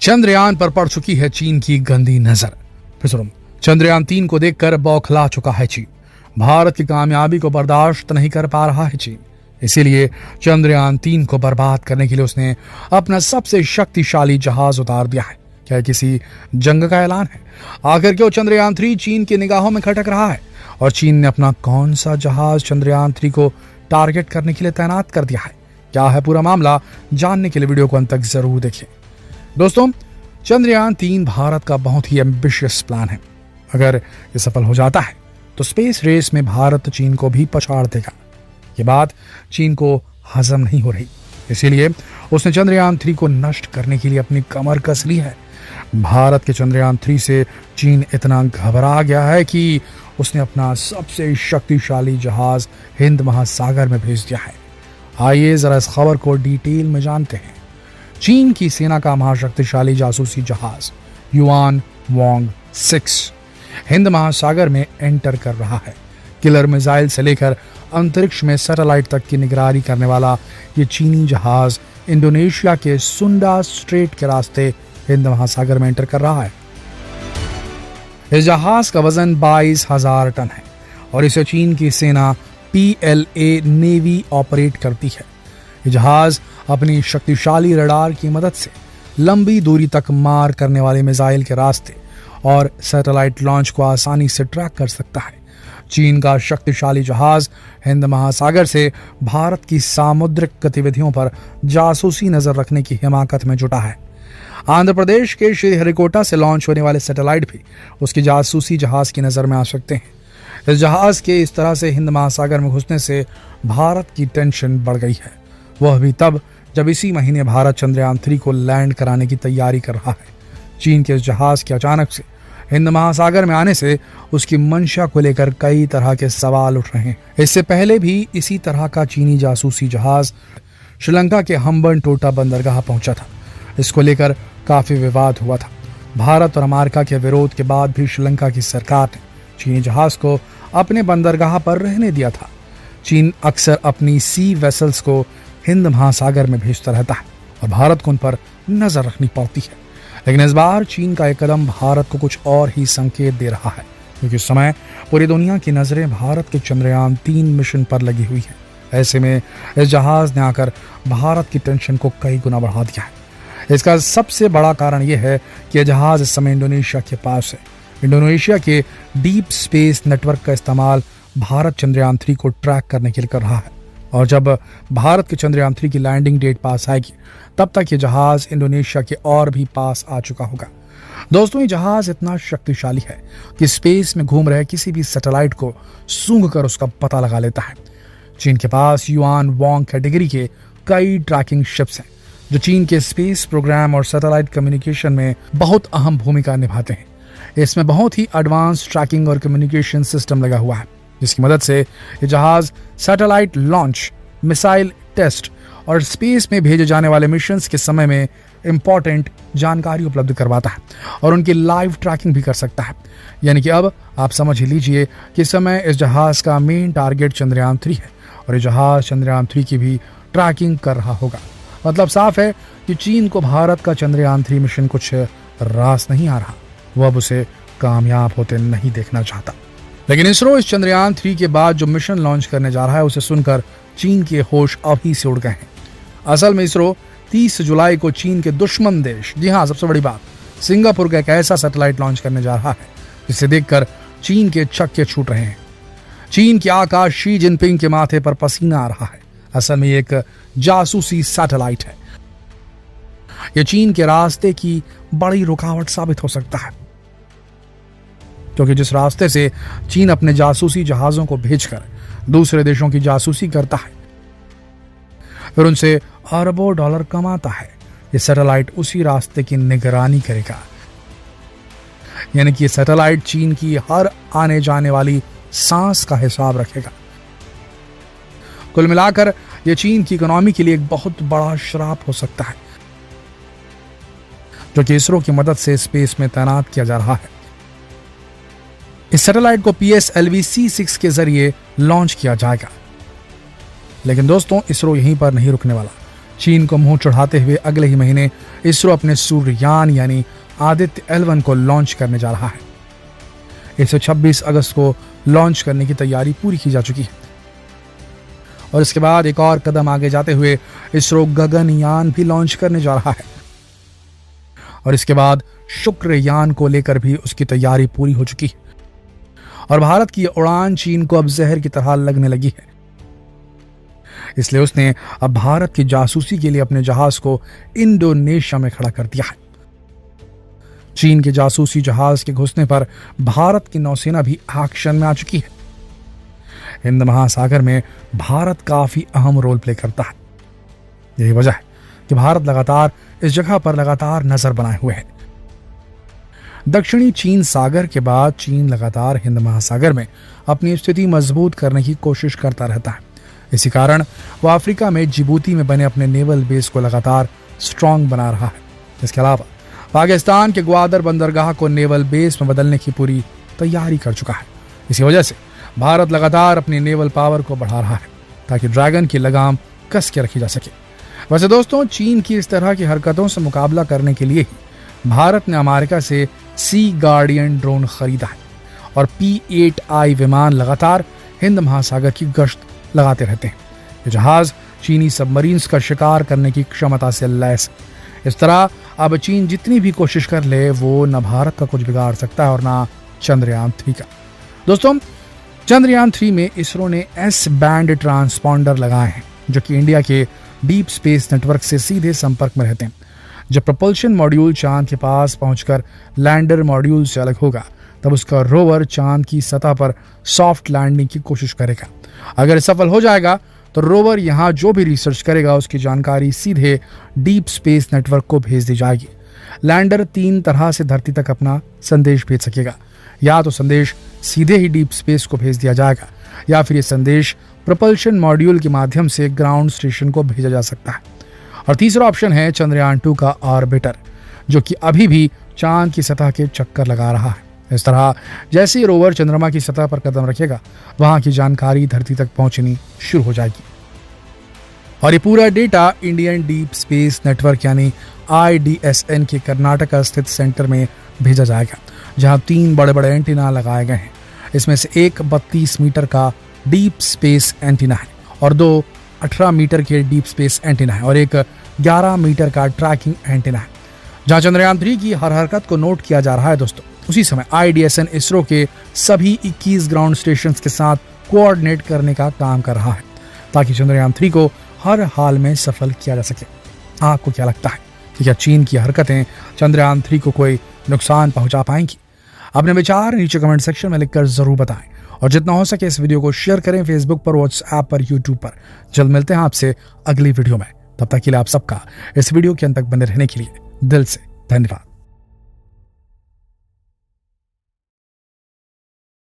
चंद्रयान पर पड़ चुकी है चीन की गंदी नजर। फिर सुनो, चंद्रयान 3 को देखकर बौखला चुका है चीन। भारत की कामयाबी को बर्दाश्त नहीं कर पा रहा है चीन। इसीलिए चंद्रयान 3 को बर्बाद करने के लिए उसने अपना सबसे शक्तिशाली जहाज उतार दिया है। क्या ये किसी जंग का ऐलान है? आखिर क्यों चंद्रयान 3 चीन की निगाहों में खटक रहा है? और चीन ने अपना कौन सा जहाज चंद्रयान 3 को टारगेट करने के लिए तैनात कर दिया है? क्या है पूरा मामला? जानने के लिए वीडियो को अंत तक जरूर देखें। दोस्तों, चंद्रयान 3 भारत का बहुत ही एम्बिशियस प्लान है। अगर ये सफल हो जाता है तो स्पेस रेस में भारत चीन को भी पछाड़ देगा। ये बात चीन को हजम नहीं हो रही, इसीलिए उसने चंद्रयान 3 को नष्ट करने के लिए अपनी कमर कस ली है। भारत के चंद्रयान 3 से चीन इतना घबरा गया है कि उसने अपना सबसे शक्तिशाली जहाज हिंद महासागर में भेज दिया है। आइए जरा इस खबर को डिटेल में जानते हैं। चीन की सेना का महाशक्तिशाली जासूसी जहाज युआन वांग 6 हिंद महासागर में एंटर कर रहा है। किलर मिसाइल से लेकर अंतरिक्ष में सैटेलाइट तक की निगरानी करने वाला ये चीनी जहाज इंडोनेशिया के सुंडा स्ट्रेट के रास्ते हिंद महासागर में एंटर कर रहा है। इस जहाज का वजन 22,000 टन है और इसे चीन की सेना PLA नेवी ऑपरेट करती है। ये जहाज अपनी शक्तिशाली रडार की मदद से लंबी दूरी तक मार करने वाले मिसाइल के रास्ते और सैटेलाइट लॉन्च को आसानी से ट्रैक कर सकता है। चीन का शक्तिशाली जहाज हिंद महासागर से भारत की सामुद्रिक गतिविधियों पर जासूसी नजर रखने की हिमाकत में जुटा है। आंध्र प्रदेश के श्रीहरिकोटा से लॉन्च होने वाले सैटेलाइट भी उसकी जासूसी जहाज की नजर में आ सकते हैं। इस जहाज के इस तरह से हिंद महासागर में घुसने से भारत की टेंशन बढ़ गई है। वह भी तब जब इसी महीने भारत चंद्रयान 3 को लैंड कराने की तैयारी कर रहा है। चीन के इस जहाज के अचानक से हिंद महासागर में आने से उसकी मंशा को लेकर कई तरह के सवाल उठ रहे हैं। इससे पहले भी इसी तरह का चीनी जासूसी जहाज श्रीलंका के हम्बनटोटा बंदरगाह पहुंचा था। इसको लेकर काफी विवाद हुआ था। भारत और अमेरिका के विरोध के बाद भी श्रीलंका की सरकार ने चीनी जहाज को अपने बंदरगाह पर रहने दिया था। चीन अक्सर अपनी सी वेसल्स को हिंद महासागर में भेजता रहता है और भारत को उन पर नजर रखनी पड़ती है। लेकिन इस बार चीन का एक कदम भारत को कुछ और ही संकेत दे रहा है, क्योंकि इस समय पूरी दुनिया की नजरें भारत के चंद्रयान 3 मिशन पर लगी हुई है। ऐसे में इस जहाज ने आकर भारत की टेंशन को कई गुना बढ़ा दिया है। इसका सबसे बड़ा कारण यह है कि यह जहाज इस समय इंडोनेशिया के पास है। इंडोनेशिया के डीप स्पेस नेटवर्क का इस्तेमाल भारत चंद्रयान 3 को ट्रैक करने के लिए कर रहा है और जब भारत के चंद्रयान 3 की लैंडिंग डेट पास आएगी तब तक ये जहाज इंडोनेशिया के और भी पास आ चुका होगा। दोस्तों, ये जहाज इतना शक्तिशाली है कि स्पेस में घूम रहे किसी भी सैटेलाइट को सूंघ कर उसका पता लगा लेता है। चीन के पास युआन वांग कैटेगरी के कई ट्रैकिंग शिप्स हैं जो चीन के स्पेस प्रोग्राम और सैटेलाइट कम्युनिकेशन में बहुत अहम भूमिका निभाते हैं। इसमें बहुत ही एडवांस ट्रैकिंग और कम्युनिकेशन सिस्टम लगा हुआ है, जिसकी मदद से ये जहाज सैटेलाइट लॉन्च, मिसाइल टेस्ट और स्पेस में भेजे जाने वाले मिशंस के समय में इंपॉर्टेंट जानकारी उपलब्ध करवाता है और उनकी लाइव ट्रैकिंग भी कर सकता है। यानी कि अब आप समझ ही लीजिए कि इस समय इस जहाज का मेन टारगेट चंद्रयान 3 है और ये जहाज चंद्रयान 3 की भी ट्रैकिंग कर रहा होगा। मतलब साफ है कि चीन को भारत का चंद्रयान 3 मिशन कुछ रास नहीं आ रहा। वो अब उसे कामयाब होते नहीं देखना चाहता। लेकिन इसरो इस चंद्रयान 3 के बाद जो मिशन लॉन्च करने जा रहा है उसे सुनकर चीन के होश अभी से उड़ गए हैं। असल में इसरो 30 जुलाई को चीन के दुश्मन देश, जी हाँ सबसे बड़ी बात, सिंगापुर का एक ऐसा सैटेलाइट लॉन्च करने जा रहा है जिसे देखकर चीन के छक्के छूट रहे हैं। चीन के आकाश शी जिनपिंग के माथे पर पसीना आ रहा है। असल में एक जासूसी सैटेलाइट है। यह चीन के रास्ते की बड़ी रुकावट साबित हो सकता है, क्योंकि जिस रास्ते से चीन अपने जासूसी जहाजों को भेजकर दूसरे देशों की जासूसी करता है, फिर उनसे अरबों डॉलर कमाता है, ये सैटेलाइट उसी रास्ते की निगरानी करेगा। यानी कि ये सैटेलाइट चीन की हर आने जाने वाली सांस का हिसाब रखेगा। कुल मिलाकर यह चीन की इकोनॉमी के लिए एक बहुत बड़ा श्राप हो सकता है, जो कि इसरो की मदद से स्पेस में तैनात किया जा रहा है। इस सैटेलाइट को PSLV C6 के जरिए लॉन्च किया जाएगा। लेकिन दोस्तों, इसरो यहीं पर नहीं रुकने वाला। चीन को मुंह चढ़ाते हुए अगले ही महीने इसरो अपने सूर्ययान यानी आदित्य L1 को लॉन्च करने जा रहा है। इसे 26 अगस्त को लॉन्च करने की तैयारी पूरी की जा चुकी है और इसके बाद एक और कदम आगे जाते हुए इसरो गगनयान भी लॉन्च करने जा रहा है और इसके बाद शुक्रयान को लेकर भी उसकी तैयारी पूरी हो चुकी है और भारत की उड़ान चीन को अब जहर की तरह लगने लगी है। इसलिए उसने अब भारत की जासूसी के लिए अपने जहाज को इंडोनेशिया में खड़ा कर दिया है। चीन के जासूसी जहाज के घुसने पर भारत की नौसेना भी एक्शन में आ चुकी है। हिंद महासागर में भारत काफी अहम रोल प्ले करता है। यही वजह है कि भारत लगातार इस जगह पर लगातार नजर बनाए हुए है। दक्षिणी चीन सागर के बाद चीन लगातार हिंद महासागर में अपनी स्थिति मजबूत करने की कोशिश करता रहता है। इसी कारण वह अफ्रीका में जिबूती में बने अपने नेवल बेस को लगातार स्ट्रांग बना रहा है। इसके अलावा पाकिस्तान के ग्वादर बंदरगाह को नेवल बेस में बदलने की पूरी तैयारी कर चुका है। इसी वजह से भारत लगातार अपनी नेवल पावर को बढ़ा रहा है ताकि ड्रैगन की लगाम कस के रखी जा सके। वैसे दोस्तों, चीन की इस तरह की हरकतों से मुकाबला करने के लिए ही भारत ने अमेरिका से सी गार्डियन ड्रोन खरीदा है और P-8I विमान लगातार हिंद महासागर की गश्त लगाते रहते हैं। ये जहाज चीनी सबमरीन्स का शिकार करने की क्षमता से लैस है। इस तरह अब चीन जितनी भी कोशिश कर ले वो न भारत का कुछ बिगाड़ सकता है और ना चंद्रयान 3 का। दोस्तों, चंद्रयान 3 में इसरो ने S बैंड ट्रांसपॉन्डर लगाए हैं जो कि इंडिया के डीप स्पेस नेटवर्क से सीधे संपर्क में रहते हैं। जब प्रपल्शन मॉड्यूल चांद के पास पहुंचकर लैंडर मॉड्यूल से अलग होगा तब उसका रोवर चांद की सतह पर सॉफ्ट लैंडिंग की कोशिश करेगा। अगर सफल हो जाएगा तो रोवर यहां जो भी रिसर्च करेगा उसकी जानकारी सीधे डीप स्पेस नेटवर्क को भेज दी जाएगी। लैंडर 3 तरह से धरती तक अपना संदेश भेज सकेगा। या तो संदेश सीधे ही डीप स्पेस को भेज दिया जाएगा या फिर ये संदेश प्रपल्शन मॉड्यूल के माध्यम से ग्राउंड स्टेशन को भेजा जा सकता है। और तीसरा ऑप्शन है चंद्रयान 2 का ऑर्बिटर जो कि अभी भी चांद की सतह के चक्कर लगा रहा है। इस तरह जैसे ही रोवर चंद्रमा की सतह पर कदम रखेगा वहां की जानकारी धरती तक पहुंचनी शुरू हो जाएगी और ये पूरा data Indian deep space network यानी IDSN के कर्नाटक स्थित सेंटर में भेजा जाएगा जहां 3 बड़े बड़े एंटीना लगाए गए हैं। इसमें से एक 32 मीटर का डीप स्पेस एंटीना है और 2 18 मीटर के डीप स्पेस एंटीना है और एक 11 मीटर का ट्रैकिंग एंटीना है। जहां चंद्रयान 3 की हर हरकत को नोट किया जा रहा है दोस्तों, उसी समय IDSN इसरो के सभी 21 ग्राउंड स्टेशन के साथ कोऑर्डिनेट करने का काम कर रहा है ताकि चंद्रयान 3 को हर हाल में सफल किया जा सके। आपको क्या लगता है कि क्या चीन की हरकतें चंद्रयान 3 को कोई नुकसान पहुंचा पाएंगी? अपने विचार नीचे कमेंट सेक्शन में लिखकर जरूर बताएं और जितना हो सके इस वीडियो को शेयर करें फेसबुक पर, व्हाट्सएप पर, यूट्यूब पर। जल्द मिलते हैं आपसे अगली वीडियो में। तब तक के लिए आप सबका इस वीडियो के अंत तक बने रहने के लिए दिल से धन्यवाद।